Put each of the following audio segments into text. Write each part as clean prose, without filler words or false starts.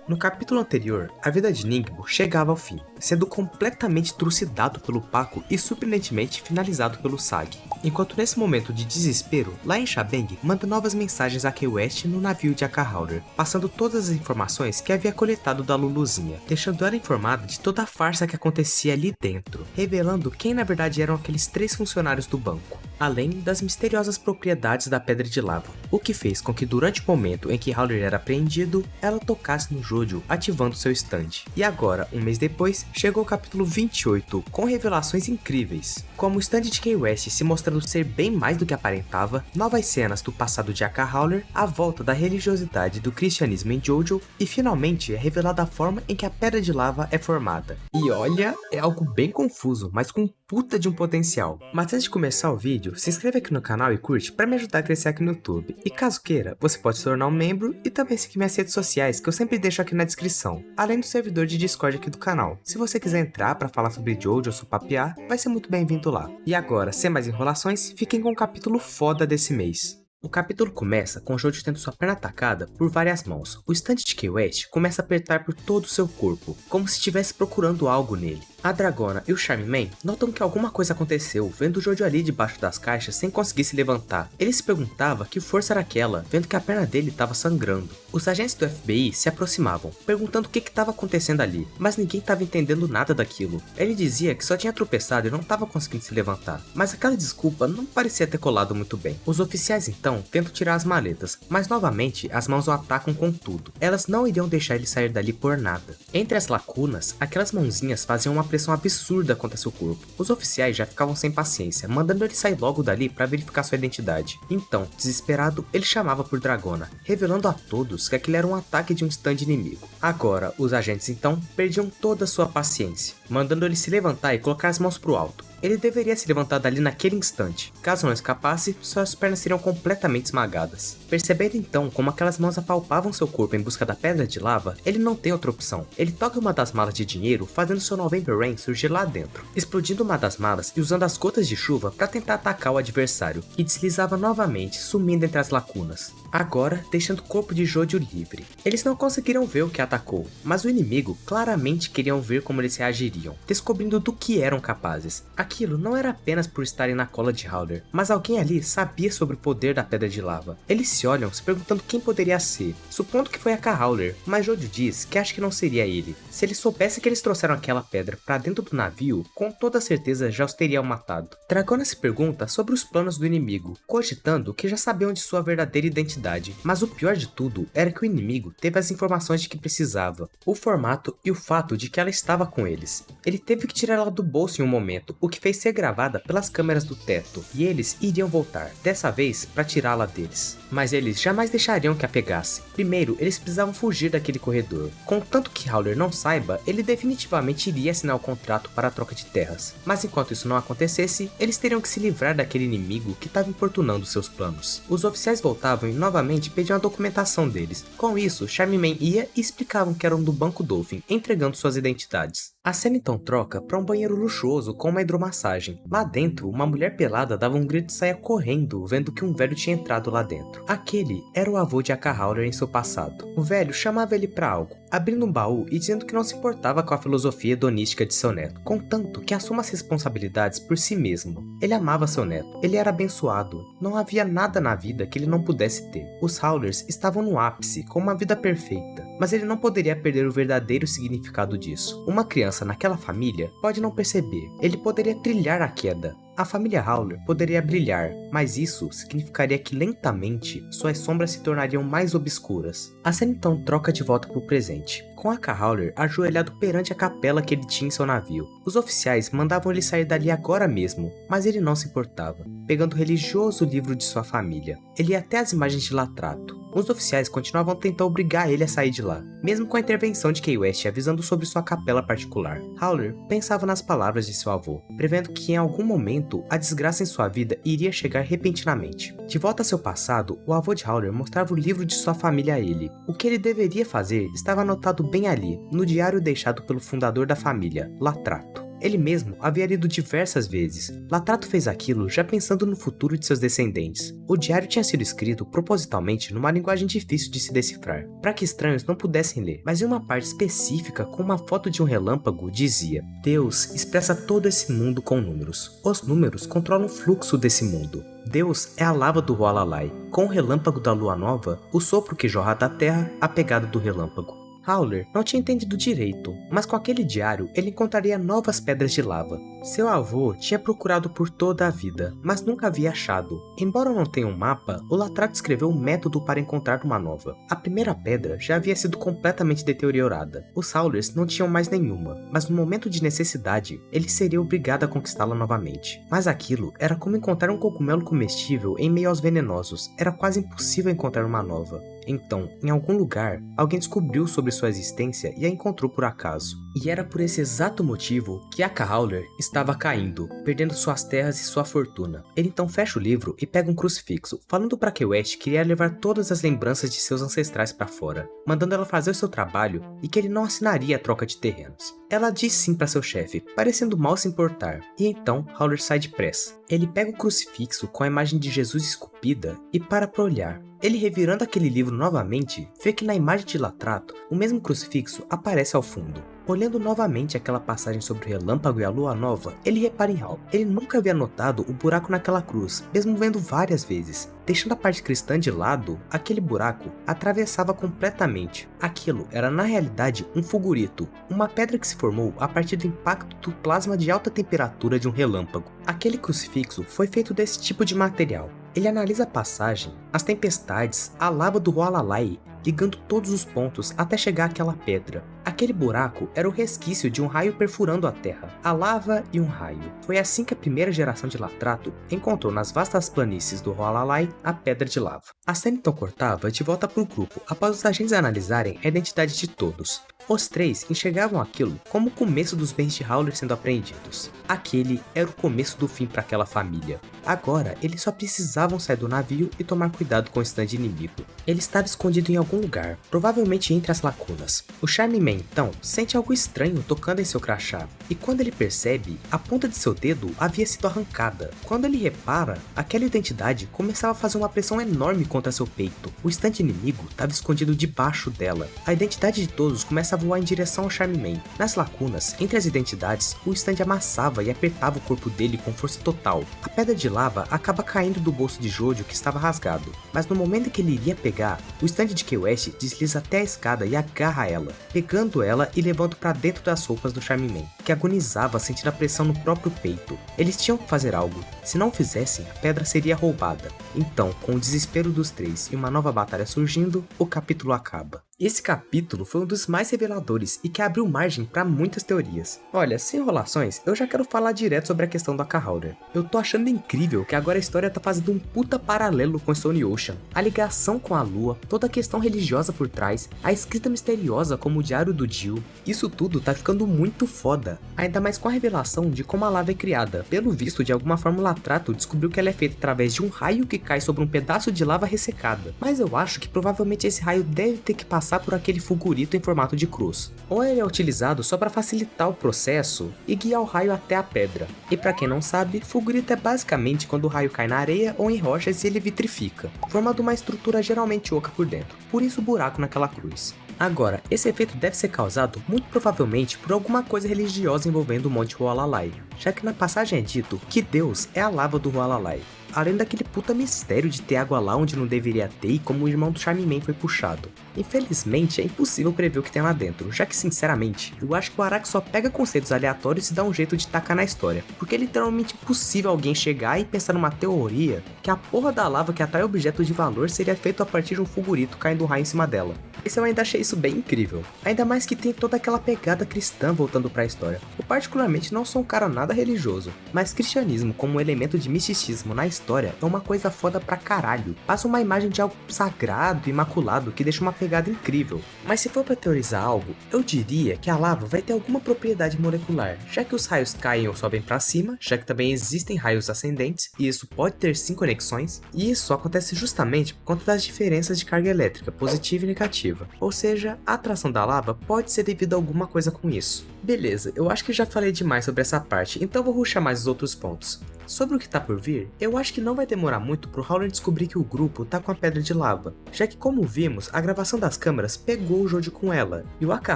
No capítulo anterior, a vida de Ningbo chegava ao fim, sendo completamente trucidado pelo Paco e surpreendentemente finalizado pelo Sag. Enquanto nesse momento de desespero, lá em Shabeng manda novas mensagens a Kay West no navio de Akahauler, passando todas as informações que havia coletado da Luluzinha, deixando ela informada de toda a farsa que acontecia ali dentro, revelando quem na verdade eram aqueles 3 funcionários do banco, além das misteriosas propriedades da Pedra de Lava, o que fez com que durante o momento em que Howler era apreendido, ela tocasse no Jojo ativando seu stand. E agora, um mês depois, chegou o capítulo 28, com revelações incríveis, como o stand de Kay West se mostrando ser bem mais do que aparentava, novas cenas do passado de Akahauler, a volta da religiosidade do cristianismo em Jojo, e finalmente é revelada a forma em que a Pedra de Lava é formada. E olha, é algo bem confuso, mas com puta de um potencial. Mas antes de começar o vídeo, se inscreve aqui no canal e curte para me ajudar a crescer aqui no YouTube. E caso queira, você pode se tornar um membro e também seguir minhas redes sociais que eu sempre deixo aqui na descrição, além do servidor de Discord aqui do canal. Se você quiser entrar para falar sobre Jojo ou supapear, vai ser muito bem-vindo lá. E agora, sem mais enrolações, fiquem com o capítulo foda desse mês. O capítulo começa com Jojo tendo sua perna atacada por várias mãos. O stand de Kay West começa a apertar por todo o seu corpo, como se estivesse procurando algo nele. A Dragona e o Charmman notam que alguma coisa aconteceu, vendo o Jojo ali debaixo das caixas sem conseguir se levantar. Ele se perguntava que força era aquela, vendo que a perna dele estava sangrando. Os agentes do FBI se aproximavam, perguntando o que estava acontecendo ali, mas ninguém estava entendendo nada daquilo. Ele dizia que só tinha tropeçado e não estava conseguindo se levantar, mas aquela desculpa não parecia ter colado muito bem. Os oficiais então tentam tirar as maletas, mas novamente as mãos o atacam com tudo. Elas não iriam deixar ele sair dali por nada. Entre as lacunas, aquelas mãozinhas faziam uma pressão absurda contra seu corpo. Os oficiais já ficavam sem paciência, mandando ele sair logo dali para verificar sua identidade. Então, desesperado, ele chamava por Dragona, revelando a todos que aquele era um ataque de um stand inimigo. Agora, os agentes então perdiam toda a sua paciência, mandando ele se levantar e colocar as mãos pro alto. Ele deveria se levantar dali naquele instante. Caso não escapasse, suas pernas seriam completamente esmagadas. Percebendo então como aquelas mãos apalpavam seu corpo em busca da Pedra de Lava, ele não tem outra opção. Ele toca uma das malas de dinheiro, fazendo seu November Rain surgir lá dentro, explodindo uma das malas e usando as gotas de chuva para tentar atacar o adversário, que deslizava novamente, sumindo entre as lacunas, agora deixando o corpo de Jojo livre. Eles não conseguiram ver o que atacou, mas o inimigo claramente queriam ver como eles reagiriam, descobrindo do que eram capazes. Aquilo não era apenas por estarem na cola de Howler, mas alguém ali sabia sobre o poder da Pedra de Lava. Eles se olham se perguntando quem poderia ser, supondo que foi Akahauler, mas Jojo diz que acha que não seria ele. Se ele soubesse que eles trouxeram aquela pedra para dentro do navio, com toda certeza já os teriam matado. Dragona se pergunta sobre os planos do inimigo, cogitando que já sabiam de sua verdadeira identidade, mas o pior de tudo era que o inimigo teve as informações de que precisava, o formato e o fato de que ela estava com eles. Ele teve que tirar ela do bolso em um momento, o que fez ser gravada pelas câmeras do teto, e eles iriam voltar, dessa vez para tirá-la deles. Mas eles jamais deixariam que a pegasse. Primeiro, eles precisavam fugir daquele corredor. Contanto que Howler não saiba, ele definitivamente iria assinar o contrato para a troca de terras. Mas enquanto isso não acontecesse, eles teriam que se livrar daquele inimigo que estava importunando seus planos. Os oficiais voltavam e novamente pediam a documentação deles. Com isso, Charmman ia e explicavam que eram do Banco Dolphin, entregando suas identidades. A cena então troca para um banheiro luxuoso com uma hidromassagem. Lá dentro, uma mulher pelada dava um grito e saía correndo, vendo que um velho tinha entrado lá dentro. Aquele era o avô de Akahauler em seu passado. O velho chamava ele para algo, abrindo um baú e dizendo que não se importava com a filosofia hedonística de seu neto, contanto que assuma as responsabilidades por si mesmo. Ele amava seu neto, ele era abençoado, não havia nada na vida que ele não pudesse ter. Os Howlers estavam no ápice, com uma vida perfeita, mas ele não poderia perder o verdadeiro significado disso. Uma criança naquela família pode não perceber, ele poderia trilhar a queda. A família Howler poderia brilhar, mas isso significaria que lentamente suas sombras se tornariam mais obscuras. A cena então troca de volta para o presente, com Akahauler ajoelhado perante a capela que ele tinha em seu navio. Os oficiais mandavam ele sair dali agora mesmo, mas ele não se importava, pegando o religioso livro de sua família. Ele ia até as imagens de Latrato. Os oficiais continuavam a tentar obrigar ele a sair de lá, mesmo com a intervenção de Kay West avisando sobre sua capela particular. Howler pensava nas palavras de seu avô, prevendo que em algum momento a desgraça em sua vida iria chegar repentinamente. De volta a seu passado, o avô de Howler mostrava o livro de sua família a ele. O que ele deveria fazer estava anotado bem ali, no diário deixado pelo fundador da família, Latrato. Ele mesmo havia lido diversas vezes. Latrato fez aquilo já pensando no futuro de seus descendentes. O diário tinha sido escrito propositalmente numa linguagem difícil de se decifrar, para que estranhos não pudessem ler, mas em uma parte específica com uma foto de um relâmpago dizia: Deus expressa todo esse mundo com números. Os números controlam o fluxo desse mundo. Deus é a lava do Hualalai, com o relâmpago da lua nova, o sopro que jorra da terra, a pegada do relâmpago. Howler não tinha entendido direito, mas com aquele diário ele encontraria novas pedras de lava. Seu avô tinha procurado por toda a vida, mas nunca havia achado. Embora não tenha um mapa, o Latrato escreveu um método para encontrar uma nova. A primeira pedra já havia sido completamente deteriorada. Os Howlers não tinham mais nenhuma, mas no momento de necessidade, ele seria obrigado a conquistá-la novamente. Mas aquilo era como encontrar um cogumelo comestível em meio aos venenosos. Era quase impossível encontrar uma nova. Então, em algum lugar, alguém descobriu sobre sua existência e a encontrou por acaso. E era por esse exato motivo que Aka Howler estava caindo, perdendo suas terras e sua fortuna. Ele então fecha o livro e pega um crucifixo, falando para que West queria levar todas as lembranças de seus ancestrais para fora, mandando ela fazer o seu trabalho e que ele não assinaria a troca de terrenos. Ela diz sim para seu chefe, parecendo mal se importar, e então Howler sai depressa. Ele pega o crucifixo com a imagem de Jesus esculpida e para olhar. Ele revirando aquele livro novamente, vê que na imagem de Latrato, o mesmo crucifixo aparece ao fundo. Olhando novamente aquela passagem sobre o relâmpago e a lua nova, ele repara em algo. Ele nunca havia notado o buraco naquela cruz, mesmo vendo várias vezes. Deixando a parte cristã de lado, aquele buraco atravessava completamente. Aquilo era na realidade um fulgurito, uma pedra que se formou a partir do impacto do plasma de alta temperatura de um relâmpago. Aquele crucifixo foi feito desse tipo de material. Ele analisa a passagem, as tempestades, a lava do Hualalai, ligando todos os pontos até chegar àquela pedra. Aquele buraco era o resquício de um raio perfurando a terra, a lava e um raio. Foi assim que a primeira geração de Latrato encontrou nas vastas planícies do Hualalai a pedra de lava. A cena então cortava de volta para o grupo após os agentes analisarem a identidade de todos. Os três enxergavam aquilo como o começo dos bens de Howler sendo apreendidos. Aquele era o começo do fim para aquela família. Agora, eles só precisavam sair do navio e tomar cuidado com o stand inimigo. Ele estava escondido em algum lugar, provavelmente entre as lacunas. O Charmin então sente algo estranho tocando em seu crachá, e quando ele percebe, a ponta de seu dedo havia sido arrancada. Quando ele repara, aquela identidade começava a fazer uma pressão enorme contra seu peito. O stand inimigo estava escondido debaixo dela. A identidade de todos começa a voar em direção ao Charmin. Nas lacunas, entre as identidades, o stand amassava e apertava o corpo dele com força total. A pedra de lava acaba caindo do bolso de Jojo que estava rasgado, mas no momento em que ele iria pegar, o stand de Key West desliza até a escada e agarra ela, pegando ela e levando para dentro das roupas do Charmin, que agonizava sentindo a pressão no próprio peito. Eles tinham que fazer algo, se não fizessem, a pedra seria roubada. Então, com o desespero dos três e uma nova batalha surgindo, o capítulo acaba. Esse capítulo foi um dos mais reveladores e que abriu margem para muitas teorias. Olha, sem enrolações, eu já quero falar direto sobre a questão do Aka Howler. Eu tô achando incrível que agora a história tá fazendo um puta paralelo com Stone Ocean. A ligação com a lua, toda a questão religiosa por trás, a escrita misteriosa como o diário do Jill. Isso tudo tá ficando muito foda. Ainda mais com a revelação de como a lava é criada. Pelo visto, de alguma forma o Latrato descobriu que ela é feita através de um raio que cai sobre um pedaço de lava ressecada. Mas eu acho que provavelmente esse raio deve ter que passar por aquele fulgurito em formato de cruz. Ou ele é utilizado só para facilitar o processo e guiar o raio até a pedra. E para quem não sabe, fulgurito é basicamente quando o raio cai na areia ou em rochas e ele vitrifica, formando uma estrutura geralmente oca por dentro, por isso o buraco naquela cruz. Agora, esse efeito deve ser causado muito provavelmente por alguma coisa religiosa envolvendo o Monte Hualalai, já que na passagem é dito que Deus é a lava do Hualalai, além daquele puta mistério de ter água lá onde não deveria ter e como o irmão do Charmin foi puxado. Infelizmente, é impossível prever o que tem lá dentro, já que sinceramente, eu acho que o Araki só pega conceitos aleatórios e dá um jeito de tacar na história, porque é literalmente impossível alguém chegar e pensar numa teoria que a porra da lava que atrai objetos de valor seria feito a partir de um fulgurito caindo um raio em cima dela. Esse eu ainda achei isso bem incrível, ainda mais que tem toda aquela pegada cristã voltando pra história. Eu particularmente não sou um cara nada religioso, mas cristianismo como um elemento de misticismo na história é uma coisa foda pra caralho. Passa uma imagem de algo sagrado, imaculado, que deixa uma pegada incrível. Mas se for para teorizar algo, eu diria que a lava vai ter alguma propriedade molecular, já que os raios caem ou sobem para cima, já que também existem raios ascendentes, e isso pode ter sim conexões, e isso acontece justamente por conta das diferenças de carga elétrica, positiva e negativa. Ou seja, a atração da lava pode ser devido a alguma coisa com isso. Beleza, eu acho que já falei demais sobre essa parte, então vou rushar mais os outros pontos. Sobre o que tá por vir, eu acho que não vai demorar muito pro Howler descobrir que o grupo tá com a pedra de lava, já que como vimos, a gravação das câmeras pegou o Jojo com ela, e o Aka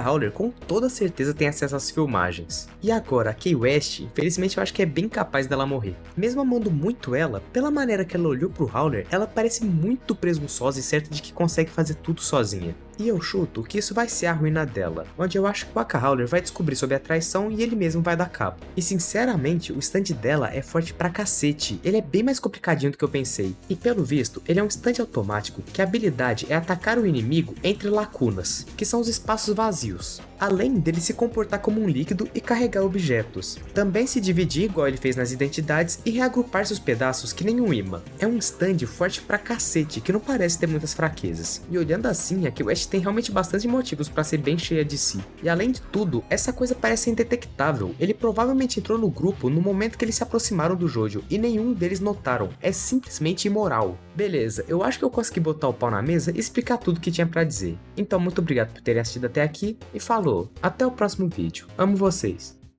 Howler com toda certeza tem acesso às filmagens. E agora, a Kay West, infelizmente eu acho que é bem capaz dela morrer. Mesmo amando muito ela, pela maneira que ela olhou pro Howler, ela parece muito presunçosa e certa de que consegue fazer tudo sozinha. E eu chuto que isso vai ser a ruína dela, onde eu acho que o Aka Howler vai descobrir sobre a traição e ele mesmo vai dar cabo. E sinceramente, o stand dela é forte pra cacete, ele é bem mais complicadinho do que eu pensei. E pelo visto, ele é um stand automático que a habilidade é atacar o inimigo entre lacunas, que são os espaços vazios. Além dele se comportar como um líquido e carregar objetos. Também se dividir igual ele fez nas identidades e reagrupar seus pedaços que nem um imã. É um stand forte pra cacete que não parece ter muitas fraquezas. E olhando assim, a Kay West tem realmente bastante motivos pra ser bem cheia de si. E além de tudo, essa coisa parece indetectável. Ele provavelmente entrou no grupo no momento que eles se aproximaram do Jojo e nenhum deles notaram. É simplesmente imoral. Beleza, eu acho que eu consegui botar o pau na mesa e explicar tudo que tinha pra dizer. Então muito obrigado por terem assistido até aqui e falou, até o próximo vídeo. Amo vocês.